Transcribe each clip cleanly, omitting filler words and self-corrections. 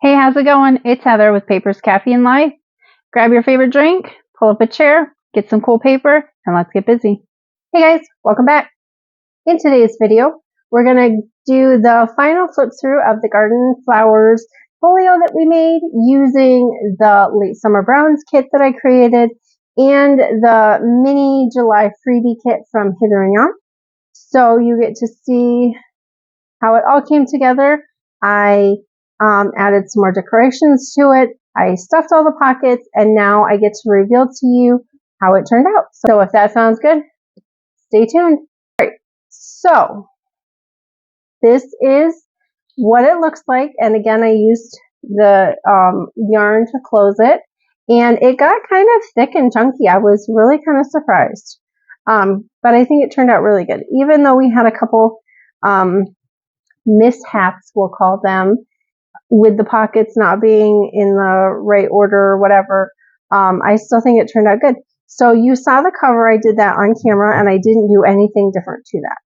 Hey, how's it going? It's Heather with Papers, Caffeine and Life. Grab your favorite drink, pull up a chair, get some cool paper, and let's get busy. Hey guys, welcome back. In today's video, we're going to do the final flip through of the garden flowers folio that we made using the late summer browns kit that I created and the mini July freebie kit from Hither and Yon. So you get to see how it all came together. I added some more decorations to it. I stuffed all the pockets, and now I get to reveal to you how it turned out. So if that sounds good, stay tuned. All right, so this is what it looks like. And again, I used the yarn to close it, and it got kind of thick and chunky. I was really kind of surprised. But I think it turned out really good. Even though we had a couple mishaps, we'll call them, with the pockets not being in the right order or whatever, I still think it turned out good. So you saw the cover, I did that on camera, and I didn't do anything different to that.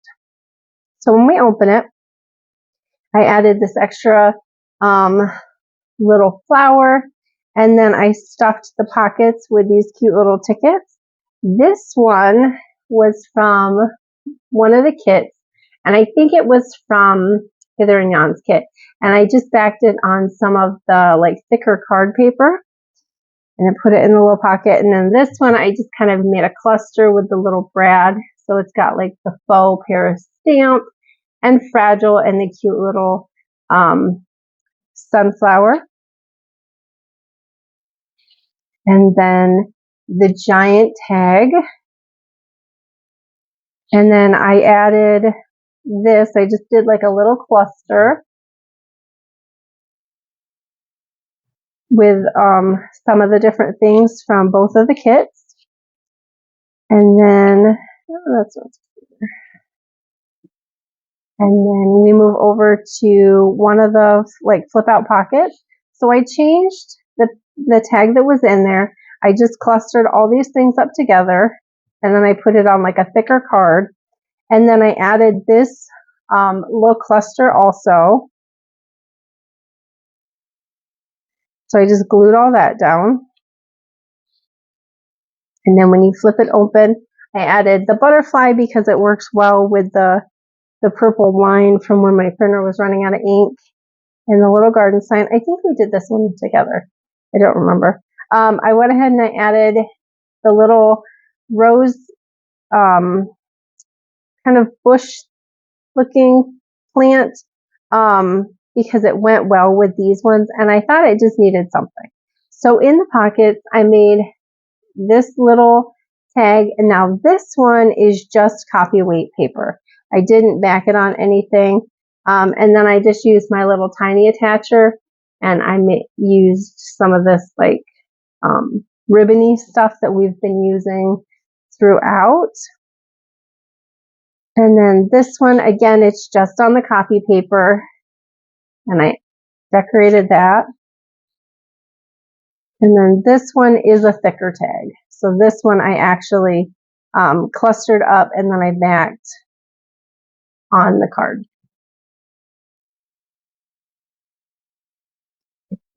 So when we open it, I added this extra little flower, and then I stuffed the pockets with these cute little tickets. This one was from one of the kits, and I think it was from Hither and Yon's kit, and I just backed it on some of the thicker card paper and then put it in the little pocket. And then this one I just kind of made a cluster with the little brad, so it's got like the faux Paris stamp and fragile and the cute little sunflower, and then the giant tag. And then I added this, I just did like a little cluster with some of the different things from both of the kits. And then, and then we move over to one of the flip out pockets. So I changed the tag that was in there. I just clustered all these things up together, and then I put it on like a thicker card. And then I added this little cluster also. So I just glued all that down. And then when you flip it open, I added the butterfly because it works well with the purple line from when my printer was running out of ink, and the little garden sign. I think we did this one together. I don't remember. I went ahead and I added the little rose kind of bush looking plant because it went well with these ones, and I thought it just needed something. So in the pockets, I made this little tag, and now this one is just copy weight paper. I didn't back it on anything, and then I just used my little tiny attacher, and I used some of this ribbony stuff that we've been using throughout. And then this one, again, it's just on the copy paper, and I decorated that. And then this one is a thicker tag. So this one I actually clustered up, and then I backed on the card.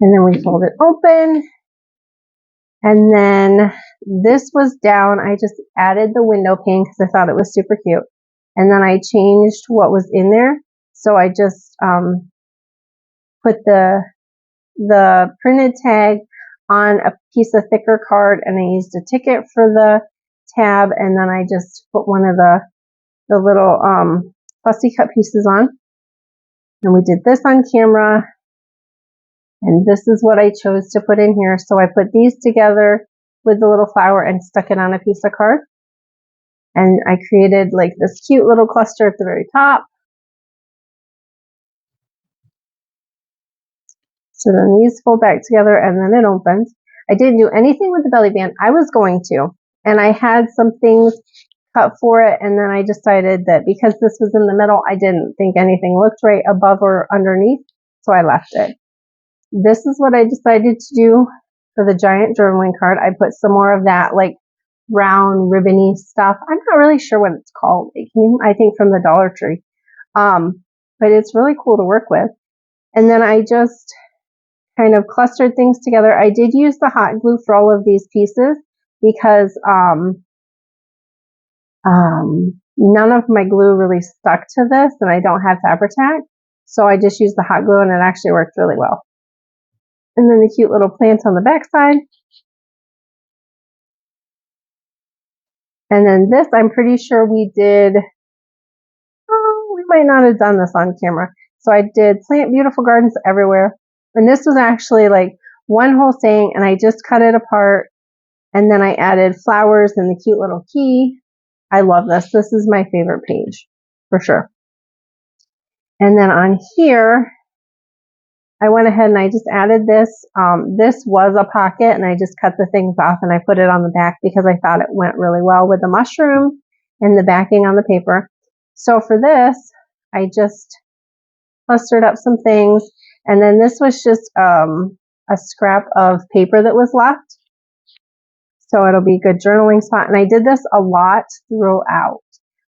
And then we fold it open. And then this was down. I just added the window pane because I thought it was super cute. And then I changed what was in there. So I just put the printed tag on a piece of thicker card, and I used a ticket for the tab, and then I just put one of the little fussy cut pieces on. And we did this on camera, and this is what I chose to put in here. So I put these together with the little flower and stuck it on a piece of card. And I created like this cute little cluster at the very top. So then these fold back together, and then it opens. I didn't do anything with the belly band. I was going to, and I had some things cut for it, and then I decided that because this was in the middle, I didn't think anything looked right above or underneath, so I left it. This is what I decided to do for the giant journaling card. I put some more of that brown ribbony stuff. I'm not really sure what it's called. It came, I think, from the Dollar Tree, but it's really cool to work with. And then I just kind of clustered things together. I did use the hot glue for all of these pieces because none of my glue really stuck to this, and I don't have Fabri-Tac, so I just used the hot glue and it actually worked really well. And then the cute little plants on the back side. And then this, I'm pretty sure we did, we might not have done this on camera. So I did plant beautiful gardens everywhere. And this was actually like one whole thing, and I just cut it apart. And then I added flowers and the cute little key. I love this. This is my favorite page for sure. And then on here, I went ahead and I just added this. This was a pocket, and I just cut the things off and I put it on the back because I thought it went really well with the mushroom and the backing on the paper. So for this, I just clustered up some things, and then this was just a scrap of paper that was left. So it'll be a good journaling spot. And I did this a lot throughout,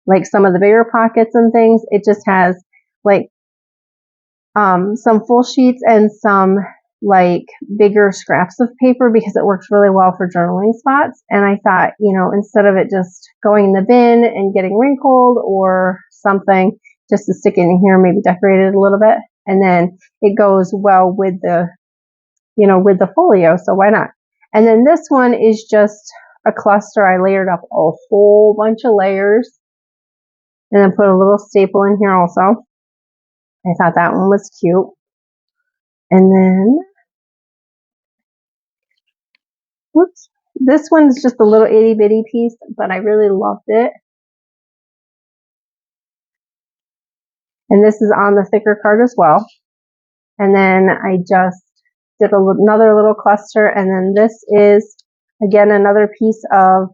like some of the bigger pockets and things. It just has like some full sheets and some like bigger scraps of paper because it works really well for journaling spots. And I thought, you know, instead of it just going in the bin and getting wrinkled or something, just to stick it in here, maybe decorate it a little bit. And then it goes well with the, you know, with the folio. So why not? And then this one is just a cluster. I layered up a whole bunch of layers and then put a little staple in here also. I thought that one was cute. And then, whoops, this one's just a little itty bitty piece, but I really loved it. And this is on the thicker card as well. And then I just did another little cluster. And then this is, again, another piece of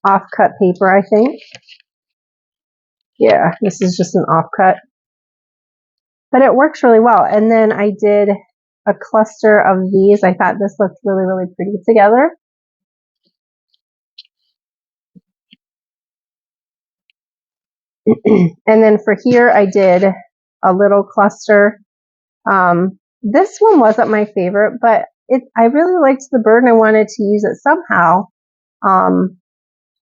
off-cut paper, I think. Yeah, this is just an off-cut. But it works really well. And then I did a cluster of these. I thought this looked really, really pretty together. And then for here, I did a little cluster. This one wasn't my favorite, but I really liked the bird and I wanted to use it somehow.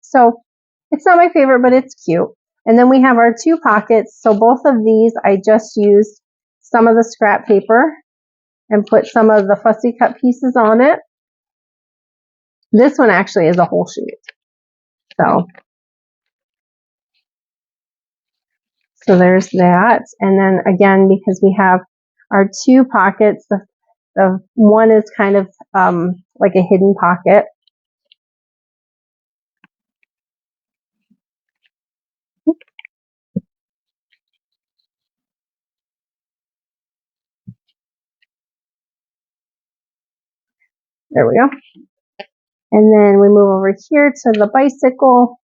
So it's not my favorite, but it's cute. And then we have our two pockets. So both of these, I just used some of the scrap paper and put some of the fussy cut pieces on it. This one actually is a whole sheet. So there's that. And then again, because we have our two pockets, the one is kind of like a hidden pocket. There we go. And then we move over here to the bicycle.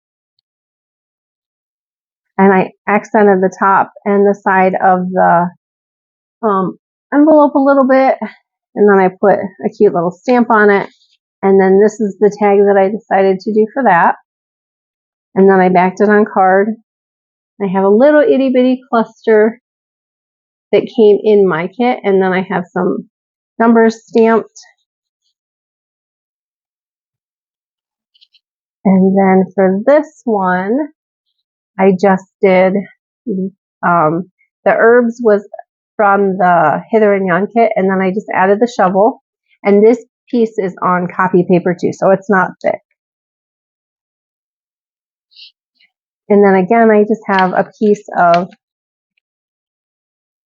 And I accented the top and the side of the envelope a little bit. And then I put a cute little stamp on it. And then this is the tag that I decided to do for that. And then I backed it on card. I have a little itty bitty cluster that came in my kit. And then I have some numbers stamped. And then for this one, I just did, the herbs was from the Hither and Yon kit, and then I just added the shovel. And this piece is on copy paper too, so it's not thick. And then again, I just have a piece of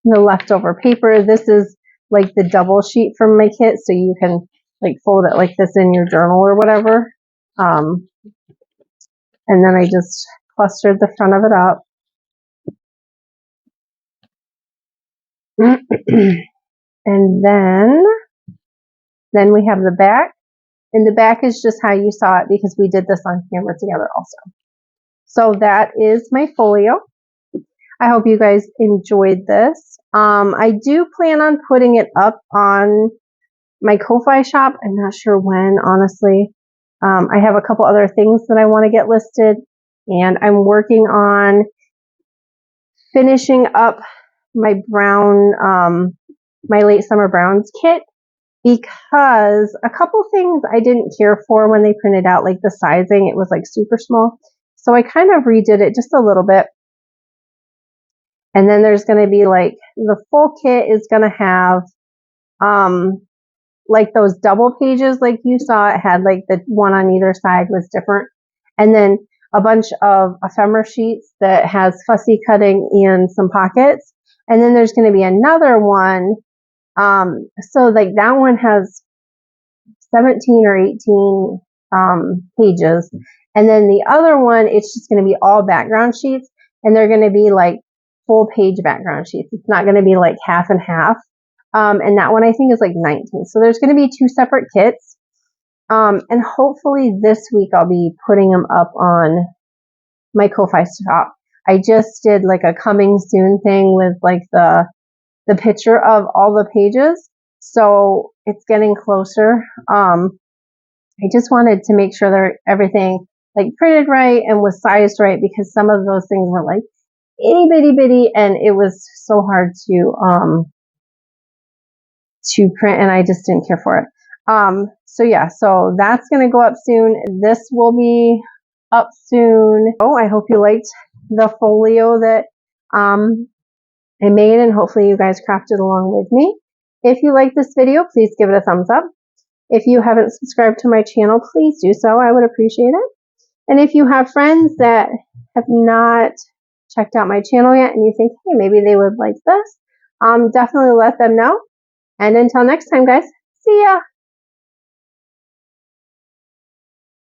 the leftover paper. This is like the double sheet from my kit, so you can like fold it like this in your journal or whatever. And then I just clustered the front of it up. And then we have the back. And the back is just how you saw it because we did this on camera together also. So that is my folio. I hope you guys enjoyed this. I do plan on putting it up on my Ko-Fi shop. I'm not sure when, honestly. I have a couple other things that I want to get listed, and I'm working on finishing up my brown my late summer browns kit, because a couple things I didn't care for when they printed out, like the sizing, it was like super small. So I kind of redid it just a little bit. And then there's going to be like the full kit is going to have like those double pages like you saw. It had like the one on either side was different. And then a bunch of ephemera sheets that has fussy cutting and some pockets. And then there's going to be another one. So like that one has 17 or 18 pages. And then the other one, it's just going to be all background sheets, and they're going to be like full page background sheets. It's not going to be like half and half. And that one I think is like 19. So there's going to be 2 separate kits. And hopefully this week I'll be putting them up on my Ko-Fi shop. I just did like a coming soon thing with like the picture of all the pages. So it's getting closer. I just wanted to make sure that everything like printed right and was sized right, because some of those things were like itty bitty bitty and it was so hard to print, and I just didn't care for it. So yeah, so that's going to go up soon. This will be up soon. Oh, I hope you liked the folio that I made, and hopefully you guys crafted along with me. If you like this video, please give it a thumbs up. If you haven't subscribed to my channel, please do so. I would appreciate it. And if you have friends that have not checked out my channel yet and you think, hey, maybe they would like this, definitely let them know. And until next time, guys, see ya.